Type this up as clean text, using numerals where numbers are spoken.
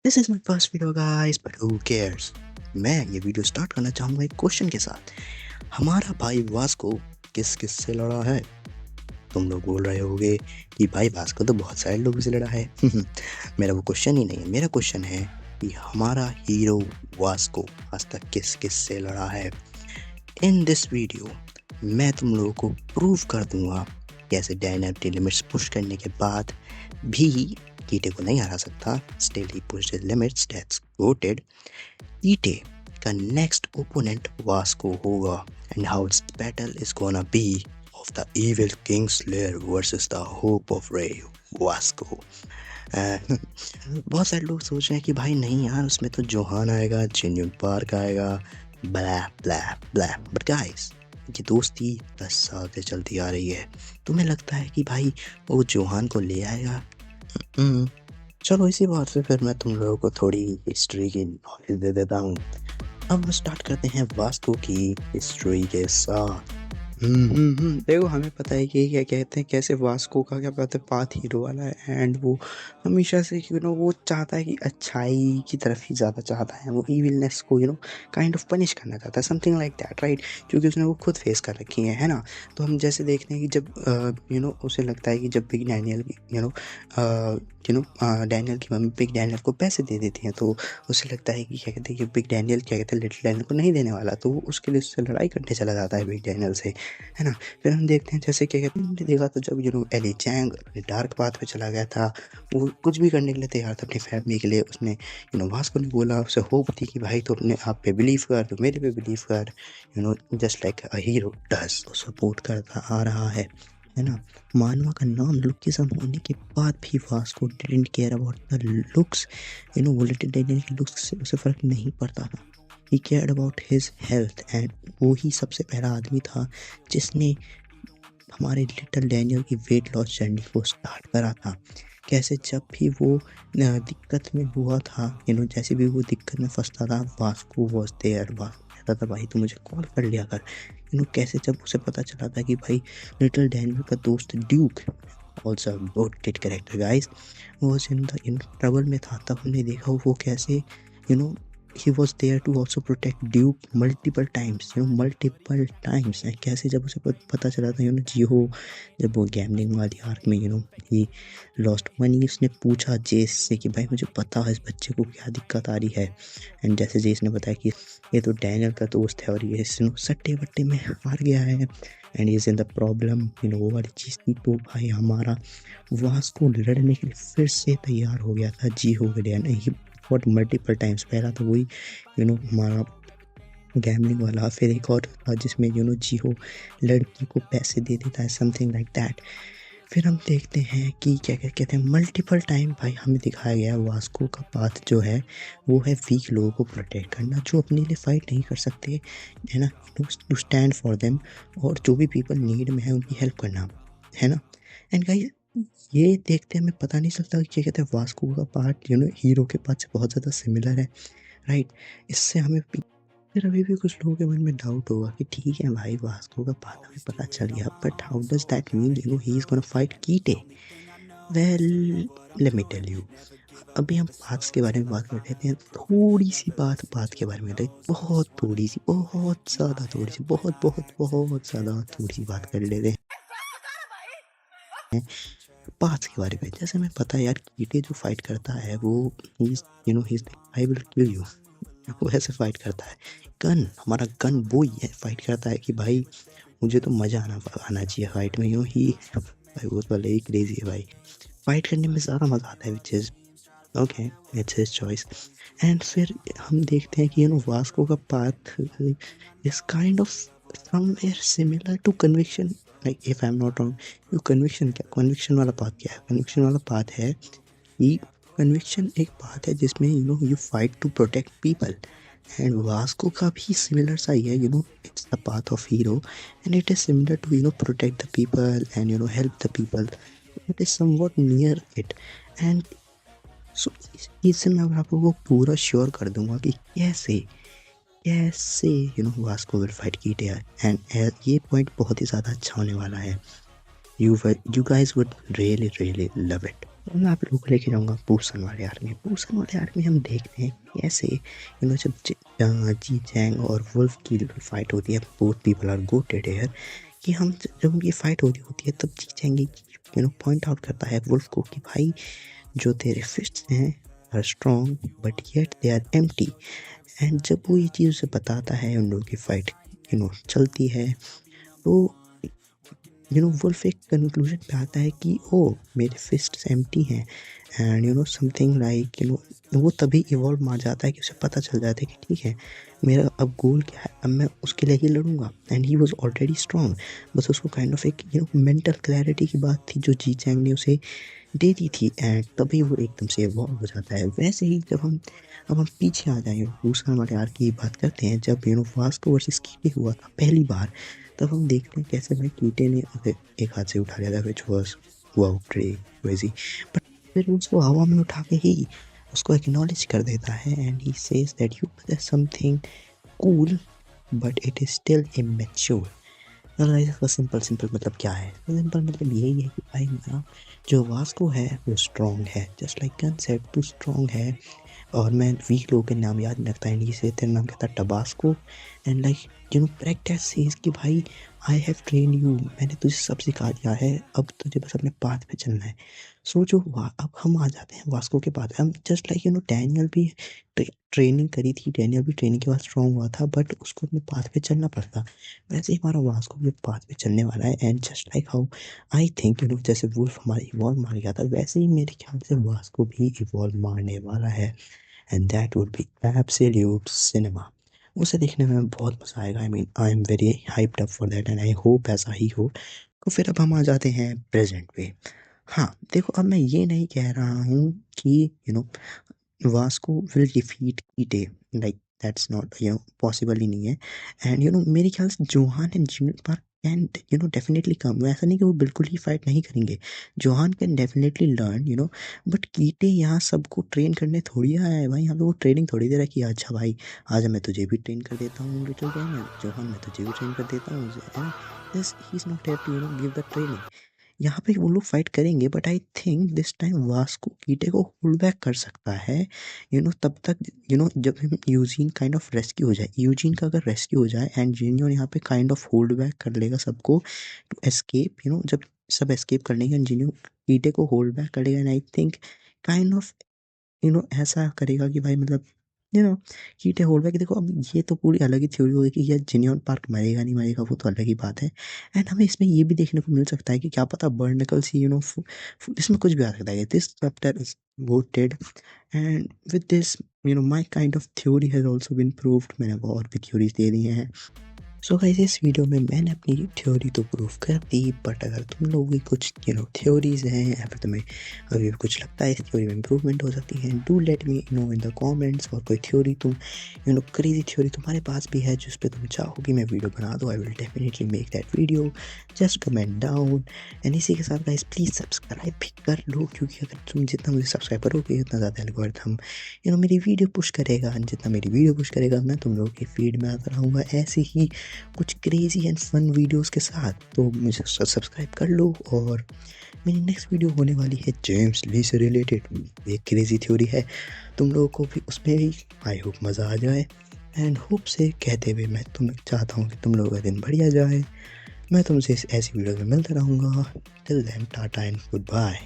This is my first video guys, but who cares. मैं ये video start करना चाहूँगा एक क्वेश्चन के साथ। हमारा भाई वास्को किस किस से लड़ा है? तुम लोग बोल रहे होगे कि भाई वास्को तो बहुत सारे लोगों से लड़ा है। मेरा वो क्वेश्चन ही नहीं है। मेरा क्वेश्चन है कि हमारा हीरो वास्को आज तक किस किस से लड़ा है। इन दिस वीडियो मैं तुम लोगों को प्रूव कर दूंगा कैसे डैन अपनी लिमिट्स पुश करने के बाद भी कीटे को नहीं हरा सकता। Still he pushed his limits, that's goated. Kitae का नेक्स्ट ओपोनेंट वास्को होगा and how its battle is gonna be of the evil king slayer versus the hope of Ray Vasco. बहुत सारे लोग सोच रहे हैं कि भाई नहीं यार, उसमें तो जोहान आएगा, जिन्यून पार्क आएगा, ब्ला ब्ला ब्ला। बट गाइस, ये दोस्ती 10 साल से चलती आ रही है। तुम्हें लगता है कि भाई वो जोहान को ले आएगा? चलो इसी बात से फिर मैं तुम लोगों को थोड़ी हिस्ट्री की नॉलेज दे देता हूँ। अब स्टार्ट करते हैं वास्तु की हिस्ट्री के साथ। देखो, हमें पता है कि क्या कहते हैं, कैसे वास्को का क्या कहते हैं पाथ हीरो वाला है। एंड वो हमेशा से वो चाहता है कि अच्छाई की तरफ ही ज़्यादा चाहता है। वो इविलनेस को काइंड ऑफ पनिश करना चाहता है, समथिंग लाइक दैट, राइट? क्योंकि उसने वो खुद फेस कर रखी है ना। तो हम जैसे देखते हैं कि जब उसे लगता है कि जब बिग डैनियल डैनियल की मम्मी बिग डैनियल को पैसे दे देती हैं, तो उसे लगता है कि क्या कहते हैं कि बिग डैनियल क्या कहते हैं लिटिल डैनियल को नहीं देने वाला, तो वो उसके लिए उससे लड़ाई करने चला जाता है बिग डैनियल से, है ना। फिर हम देखते हैं जैसे क्या कहते हैं, हमने देखा तो जब एली चैंग अपने डार्क पाथ पे चला गया था, वो कुछ भी करने के लिए तैयार था अपनी फैमिली के लिए। उसने वास्को ने बोला, उसे होप थी कि भाई तो अपने आप पे बिलीव कर, तो मेरे पे बिलीव कर, just like a hero does. वो सपोर्ट करता आ रहा है ना। मानवा का नाम लुकिज्म होने के बाद भी Vasco didn't care about the looks. वो लिटिल डैनियल के लुक्स से उसे फर्क नहीं पड़ता था। He cared about his health, and वो ही सबसे पहला आदमी था जिसने हमारे लिटिल डैनियल की वेट लॉस जर्नी को स्टार्ट करा था। कैसे जब भी वो दिक्कत में हुआ था, जैसे भी वो दिक्कत में फंसता था, वास्को वॉज देयर। वास्को कहता था भाई तू मुझे कॉल कर लिया कर। कैसे जब उसे पता चला था कि भाई लिटिल डैनियल का दोस्त Duke, also good kid character guys, वो इन ट्रबल में था, तब हमने देखा वो कैसे you know he was there to also protect Duke multiple times, multiple times। and कैसे जब उसे पता चला था जियो, जब वो गैम्बलिंग वाली आर्क में he lost money, उसने पूछा जेस से कि भाई मुझे पता है इस बच्चे को क्या दिक्कत आ रही है। एंड जैसे जेस ने बताया कि ये तो डैनियल का दोस्त है और ये सट्टे वट्टे में हार गया है and is in the problem, वो वाली चीज़ थी। तो भाई हमारा वास्को लड़ने के लिए फिर से तैयार हो गया था जी हो गया फॉर मल्टीपल टाइम्स। पहला तो वही हमारा गैम्बलिंग वाला, फिर एक और था जिसमें जी हो लड़की को पैसे दे देता है, समथिंग लाइक दैट। फिर हम देखते हैं कि क्या क्या कहते हैं, मल्टीपल टाइम भाई हमें दिखाया गया वास्को का पाथ जो है वो है वीक लोगों को प्रोटेक्ट करना, जो अपने लिए फाइट नहीं कर सकते, है ना, टू स्टैंड फॉर देम, और जो भी पीपल नीड में है उनकी हेल्प करना, है ना। एंड गाइस, ये देखते हमें पता नहीं चलता कि क्या कहते हैं वास्को का पार्ट हीरो के पार्ट से बहुत ज़्यादा सिमिलर है, राइट। इससे हमें फिर अभी भी कुछ लोगों के मन में डाउट होगा कि ठीक है भाई वास्को का पार्ट हमें पता चल गया, but how does that mean he is gonna fight Kitae? Well, let me tell you. अभी हम पाथ्स के बारे में बात कर लेते हैं, थोड़ी सी बात पाथ के बारे में करते हैं, बहुत थोड़ी सी, बहुत ज़्यादा थोड़ी सी, बहुत बहुत बहुत ज़्यादा थोड़ी सी बात कर लेते हैं पाथ्स के बारे में। जैसे हमें पता है यार, कीटे जो फाइट करता है वो ही आई विल किल यू, वो ऐसे फाइट करता है। गन, हमारा गन वो ही है फाइट करता है कि भाई मुझे तो मज़ा आना चाहिए फाइट में, ही भाई वो तो ही क्रेजी है भाई, फाइट करने में ज़्यादा मज़ा आता है, which is okay, it's his choice. And फिर हम देखते हैं कि वास्को का path is kind of somewhere similar to conviction, like if I am not wrong. Conviction क्या, कन्विक्शन वाला पाथ क्या है? कन्विक्शन वाला पाथ है कि कन्विक्शन एक बात है जिसमें you fight to protect people, and Vasco का भी सिमिलर सा ही है, it's the path of hero and it is similar to protect the people and help the people, it is somewhat near it. And so इससे मैं आपको वो पूरा श्योर कर दूंगा कि कैसे कैसे Vasco will fight Kite, and ये पॉइंट बहुत ही ज़्यादा अच्छा होने वाला है। You guys would really really love it. तो मैं आप लोगों को लेके जाऊँगा पूसन वाले आर्मी। पूसन वाले आर्मी हम देखते हैं कैसे जब जी चैंग और वुल्फ की फाइट होती है, both people are goated here, कि हम जब उनकी फाइट हो रही होती है तब जी चैंग पॉइंट आउट करता है वुल्फ को कि भाई जो तेरे फिस्ट्स हैं are strong but yet they are empty. And जब वो ये चीज़ उसे बताता है, उन लोगों की फाइट चलती है, तो वुल्फ एक कंक्लूजन पे आता है कि ओ मेरे फिस्ट्स एम्प्टी हैं। एंड समथिंग लाइक वो तभी इवॉल्व मार जाता है कि उसे पता चल जाता है कि ठीक है, मेरा अब गोल क्या है, अब मैं उसके लिए ही लड़ूंगा। And he was already strong, बस उसको काइंड ऑफ एक मेंटल क्लैरिटी की बात थी जो जी चैंग ने उसे दे दी थी, एंड तभी वो एकदम से इवॉल्व हो जाता है। वैसे ही जब हम पीछे आ जाएँ, दूसरा वाले आर्क की बात करते हैं, जब वास्को वर्सेस कीटे हुआ था पहली बार, तब हम देखते हैं कैसे भाई कीटे ने उसे एक हाथ से उठा लिया था, which was wow crazy. But फिर उसको हवा में उठा के ही उसको एक्नॉलेज कर देता है, and he says that you are something cool but it is still immature. इसका सिंपल मतलब क्या है? सिंपल मतलब यही है कि भाई मेरा जो वास्को है वो स्ट्रॉन्ग है, जस्ट लाइक गन सेड, तू स्ट्रॉन्ग है। और मैं वीक लोगों के नाम याद नहीं रखता, इंडी से तेरा नाम क्या था, Tabasco. And like practice says कि भाई आई हैव ट्रेन यू, मैंने तुझे सब सिखा दिया है, अब तुझे बस अपने पाथ पे चलना है। सो अब हम आ जाते हैं वास्को के बाद। हम जस्ट लाइक डैनियल भी ट्रेनिंग करी थी, डैनियल भी ट्रेनिंग के बाद स्ट्रॉन्ग हुआ था, बट उसको अपने पाथ पे चलना पड़ता। वैसे ही हमारा वास्को भी पाथ पे चलने वाला है। And just like how I think जैसे वुल्फ हमारा इवॉल्व मार गया था, वैसे ही मेरे ख्याल से वास्को भी इवॉल्व मारने वाला है। And that would be absolute cinema. उसे देखने में बहुत मज़ा आएगा। I am very hyped up for that, and I hope ऐसा ही हो। तो फिर अब हम आ जाते हैं प्रेजेंट पे। हाँ देखो, अब मैं ये नहीं कह रहा हूँ कि Vasco will defeat Kitae, like that's not possible ही नहीं है। एंड मेरे ख्याल से Johan and Junior Park can definitely come. ऐसा नहीं कि वो बिल्कुल ही फाइट नहीं करेंगे, Johan can definitely learn but Kitae यहाँ सबको ट्रेन करने थोड़ी आया है भाई। यहाँ पे वो ट्रेनिंग थोड़ी दे रहा है कि अच्छा भाई आज मैं तुझे भी ट्रेन कर देता हूँ लिटिल डैनियल, जोहान मैं तुझे भी ट्रेन कर देता हूँ, है ना। This he is not have to give the training. यहाँ पे वो लोग फाइट करेंगे, but I think this time Vasco Kitae को होल्ड बैक कर सकता है। तब तक जब यूजीन काइंड ऑफ रेस्क्यू हो जाए, यूजीन का अगर रेस्क्यू हो जाए एंड जिनियन यहाँ पे काइंड ऑफ होल्ड बैक कर लेगा सबको टू एस्केप, जब सब एस्केप कर लेंगे एंड जिनियन कीटे को होल्ड बैक कर लेगा, and I think kind of ऐसा करेगा कि भाई मतलब कीटे होल्ड बैक। देखो अब ये तो पूरी अलग ही थ्योरी होगी कि ये जिनियन पार्क मरेगा नहीं मरेगा, वो तो अलग ही बात है। एंड हमें इसमें ये भी देखने को मिल सकता है कि क्या पता बर्नकल्स ही इसमें कुछ भी आ सकता है। This chapter is voted, and with this my kind of theory has also been proved. मैंने और भी थ्योरीज दे दी हैं। सो गाइस, इस वीडियो में मैंने अपनी थ्योरी तो प्रूव कर दी, बट अगर तुम लोगों की कुछ थ्योरीज हैं या फिर तुम्हें अभी भी कुछ लगता है इस थ्योरी में इम्प्रूवमेंट हो सकती है, do let me know in the comments. और कोई थ्योरी तुम क्रेजी थ्योरी तुम्हारे पास भी है जिस पे तुम चाहो कि मैं वीडियो बना दूँ, I will definitely make that video. Just comment down. And इसी के साथ गाइस प्लीज़ सब्सक्राइब भी कर लो, क्योंकि अगर तुम जितना मुझे सब्सक्राइब करोगे उतना ज़्यादा एल्गोरिथम मेरी वीडियो पुश करेगा, जितना मेरी वीडियो पुश करेगा मैं तुम लोगों की फीड में आता रहूँगा ऐसे ही कुछ क्रेजी एंड फन वीडियोस के साथ। तो मुझे सब्सक्राइब कर लो। और मेरी नेक्स्ट वीडियो होने वाली है जेम्स ली से रिलेटेड, एक क्रेजी थ्योरी है, तुम लोगों को भी उसमें भी आई होप मज़ा आ जाए। एंड होप से कहते हुए मैं चाहता हूँ कि तुम लोगों का दिन बढ़िया जाए। मैं तुमसे ऐसी वीडियो में मिलता रहूँगा। Till then tata and good bye.